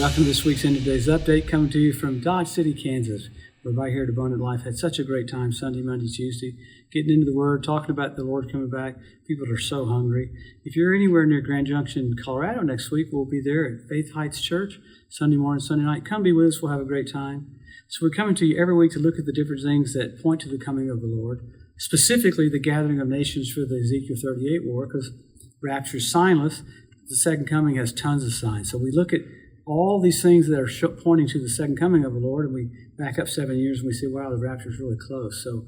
Welcome to this week's End of Days Update, coming to you from Dodge City, Kansas. We're right here at Abundant Life. Had such a great time Sunday, Monday, Tuesday, getting into the Word, talking about the Lord coming back. People are so hungry. If you're anywhere near Grand Junction, Colorado next week, we'll be there at Faith Heights Church, Sunday morning, Sunday night. Come be with us. We'll have a great time. So we're coming to you every week to look at the different things that point to the coming of the Lord, specifically the gathering of nations for the Ezekiel 38 war, because rapture is signless. The second coming has tons of signs. So we look at all these things that are pointing to the second coming of the Lord, and we back up 7 years and we say, wow, the rapture is really close. So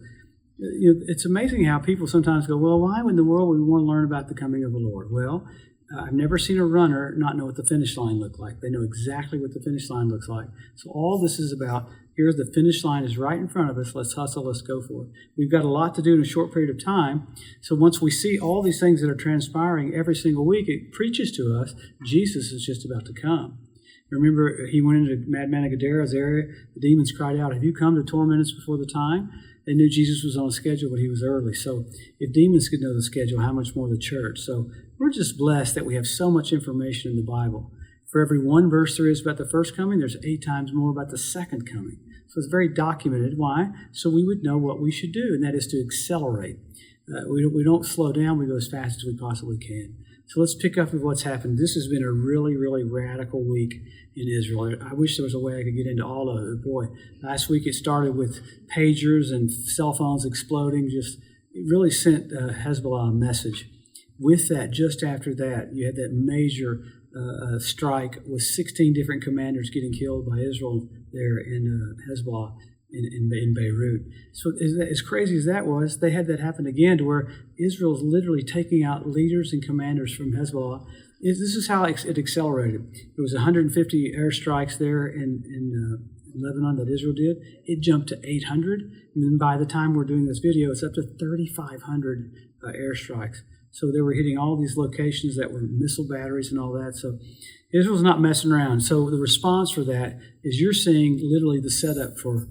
it's amazing how people sometimes go, well, why in the world would we want to learn about the coming of the Lord? Well, I've never seen a runner not know what the finish line looked like. They know exactly what the finish line looks like. So all this is about, here's the finish line is right in front of us. Let's hustle, let's go for it. We've got a lot to do in a short period of time. So once we see all these things that are transpiring every single week, it preaches to us Jesus is just about to come. Remember, he went into Madman of Gadara's area. The demons cried out, have you come to torment us before the time? They knew Jesus was on schedule, but he was early. So if demons could know the schedule, how much more the church? So we're just blessed that we have so much information in the Bible. For every one verse there is about the first coming, there's 8 times more about the second coming. So it's very documented. Why? So we would know what we should do, and that is to accelerate. We don't slow down. We go as fast as we possibly can. So let's pick up with what's happened. This has been a really, really radical week in Israel. I wish there was a way I could get into all of it. Boy, last week it started with pagers and cell phones exploding. It really sent Hezbollah a message. With that, just after that, you had that major strike with 16 different commanders getting killed by Israel there in Hezbollah. In Beirut. So as crazy as that was, they had that happen again to where Israel's literally taking out leaders and commanders from Hezbollah. This is how it accelerated. There was 150 airstrikes there in Lebanon that Israel did. It jumped to 800. And then by the time we're doing this video, it's up to 3,500 airstrikes. So they were hitting all these locations that were missile batteries and all that. So Israel's not messing around. So the response for that is you're seeing literally the setup for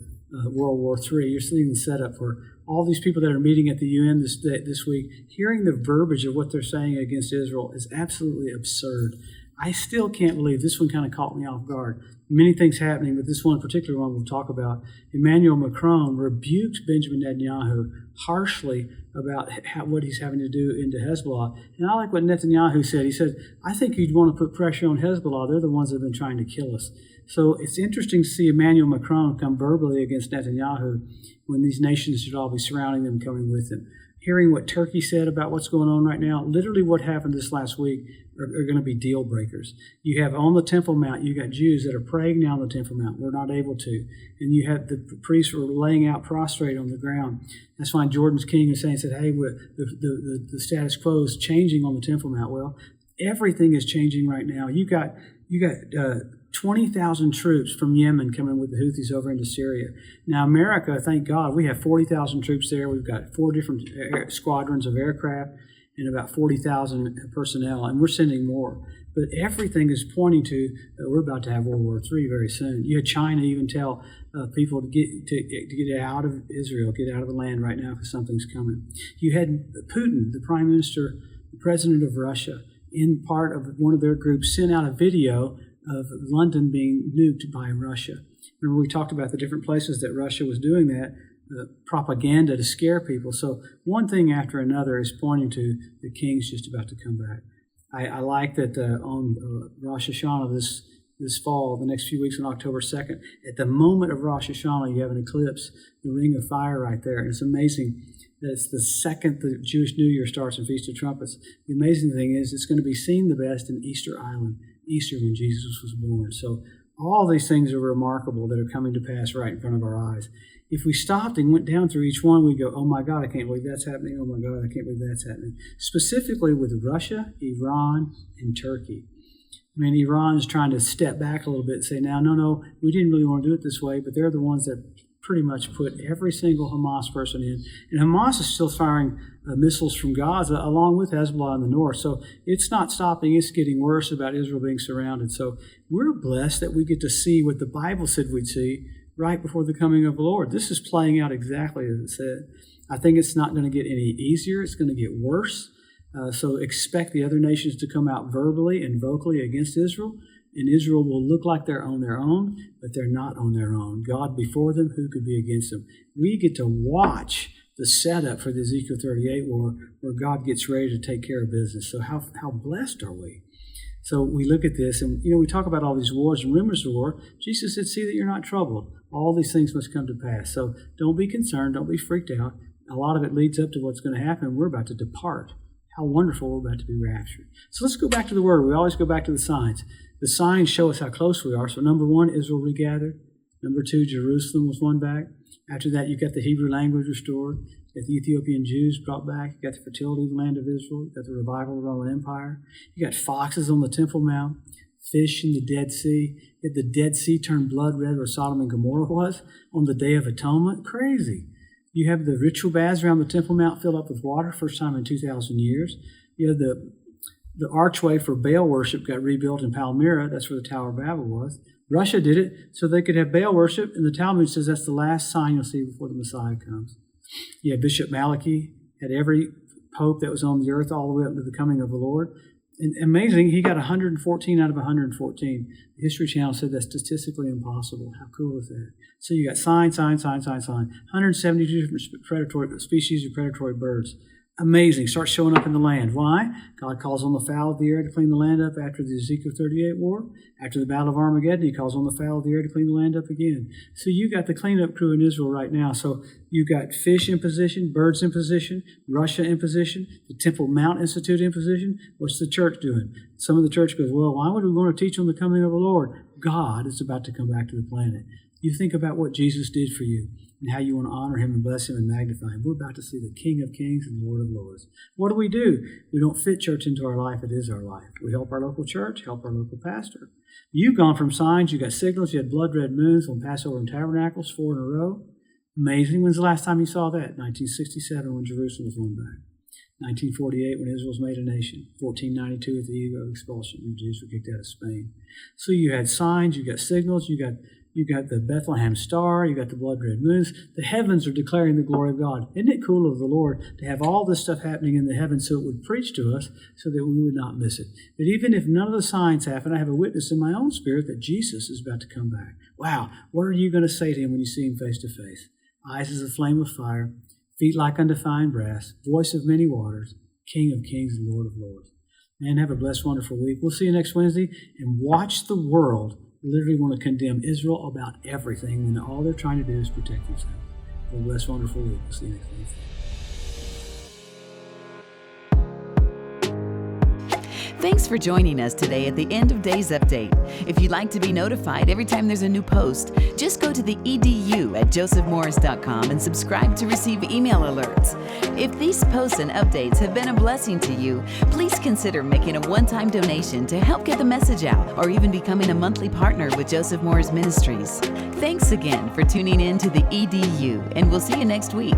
World War III. You're seeing the setup for all these people that are meeting at the UN this week. Hearing the verbiage of what they're saying against Israel is absolutely absurd. I still can't believe this one kind of caught me off guard. Many things happening, but this one particular one we'll talk about. Emmanuel Macron rebuked Benjamin Netanyahu harshly about what he's having to do into Hezbollah. And I like what Netanyahu said. He said, I think you'd want to put pressure on Hezbollah. They're the ones that have been trying to kill us. So it's interesting to see Emmanuel Macron come verbally against Netanyahu when these nations should all be surrounding them, coming with him. Hearing what Turkey said about what's going on right now, literally what happened this last week are going to be deal breakers. You have on the Temple Mount, you got Jews that are praying now on the Temple Mount. We're not able to. And you have the priests were laying out prostrate on the ground. That's why Jordan's king is saying, hey, the status quo is changing on the Temple Mount. Well, everything is changing right now. You got 20,000 troops from Yemen coming with the Houthis over into Syria. Now, America, thank God, we have 40,000 troops there. We've got 4 different squadrons of aircraft and about 40,000 personnel, and we're sending more. But everything is pointing to we're about to have World War III very soon. You had China even tell people to get out of Israel, get out of the land right now because something's coming. You had Putin, the prime minister, the president of Russia, in part of one of their groups, sent out a video of London being nuked by Russia. Remember, we talked about the different places that Russia was doing that, propaganda to scare people. So one thing after another is pointing to the king's just about to come back. I like that on Rosh Hashanah this fall, the next few weeks on October 2nd, at the moment of Rosh Hashanah, you have an eclipse, the ring of fire right there. And it's amazing that it's the second the Jewish New Year starts in Feast of Trumpets. The amazing thing is it's going to be seen the best in Easter Island, Easter when Jesus was born. So all these things are remarkable that are coming to pass right in front of our eyes. If we stopped and went down through each one, we'd go, oh my God, I can't believe that's happening. Oh my God, I can't believe that's happening. Specifically with Russia, Iran, and Turkey. I mean, Iran's trying to step back a little bit and say, no, we didn't really want to do it this way, but they're the ones that pretty much put every single Hamas person in. And Hamas is still firing missiles from Gaza along with Hezbollah in the north. So it's not stopping. It's getting worse about Israel being surrounded. So we're blessed that we get to see what the Bible said we'd see right before the coming of the Lord. This is playing out exactly as it said. I think it's not going to get any easier. It's going to get worse. So expect the other nations to come out verbally and vocally against Israel. And Israel will look like they're on their own, but they're not on their own. God before them, who could be against them? We get to watch the setup for the Ezekiel 38 war where God gets ready to take care of business. So how blessed are we? So we look at this, and we talk about all these wars and rumors of war. Jesus said, see that you're not troubled. All these things must come to pass. So don't be concerned. Don't be freaked out. A lot of it leads up to what's going to happen. We're about to depart. How wonderful we're about to be raptured. So let's go back to the Word. We always go back to the signs. The signs show us how close we are. So number one, Israel regathered. Number two, Jerusalem was won back. After that, you got the Hebrew language restored. You got the Ethiopian Jews brought back. You got the fertility of the land of Israel. You got the revival of the Roman Empire. You got foxes on the Temple Mount, fish in the Dead Sea. You had the Dead Sea turn blood red where Sodom and Gomorrah was on the Day of Atonement. Crazy. You have the ritual baths around the Temple Mount filled up with water, first time in 2,000 years. You have the archway for Baal worship got rebuilt in Palmyra. That's where the Tower of Babel was. Russia did it so they could have Baal worship, and the Talmud says that's the last sign you'll see before the Messiah comes. Yeah, Bishop Malachi had every pope that was on the earth all the way up to the coming of the Lord. And amazing, he got 114 out of 114. The History Channel said that's statistically impossible. How cool is that? So you got sign. 172 different predatory species of predatory birds. Amazing. Start showing up in the land. Why? God calls on the fowl of the air to clean the land up after the Ezekiel 38 war. After the Battle of Armageddon, he calls on the fowl of the air to clean the land up again. So you got the cleanup crew in Israel right now. So you got fish in position, birds in position, Russia in position, the Temple Mount Institute in position. What's the church doing? Some of the church goes, well, why would we want to teach on the coming of the Lord? God is about to come back to the planet. You think about what Jesus did for you and how you want to honor him and bless him and magnify him. We're about to see the King of Kings and Lord of Lords. What do? We don't fit church into our life. It is our life. We help our local church, help our local pastor. You've gone from signs, you got signals, you had blood red moons on Passover and Tabernacles, 4 in a row. Amazing. When's the last time you saw that? 1967 when Jerusalem was won back. 1948 when Israel was made a nation. 1492 at the eve of expulsion when the Jews were kicked out of Spain. So you had signs, you got signals, you got the Bethlehem star, you got the blood red moons. The heavens are declaring the glory of God. Isn't it cool of the Lord to have all this stuff happening in the heavens so it would preach to us so that we would not miss it? But even if none of the signs happen, I have a witness in my own spirit that Jesus is about to come back. Wow, what are you going to say to him when you see him face to face? Eyes as a flame of fire, feet like undefined brass, voice of many waters, King of kings and Lord of lords. Man, have a blessed, wonderful week. We'll see you next Wednesday, and watch the world literally want to condemn Israel about everything when all they're trying to do is protect themselves. Have a blessed, wonderful week. We'll see you next Wednesday. Thanks for joining us today at the End of Days Update. If you'd like to be notified every time there's a new post, just go to the edu at josephmorris.com and subscribe to receive email alerts. If these posts and updates have been a blessing to you, please consider making a one-time donation to help get the message out, or even becoming a monthly partner with Joseph Morris Ministries. Thanks again for tuning in to the EDU, and we'll see you next week.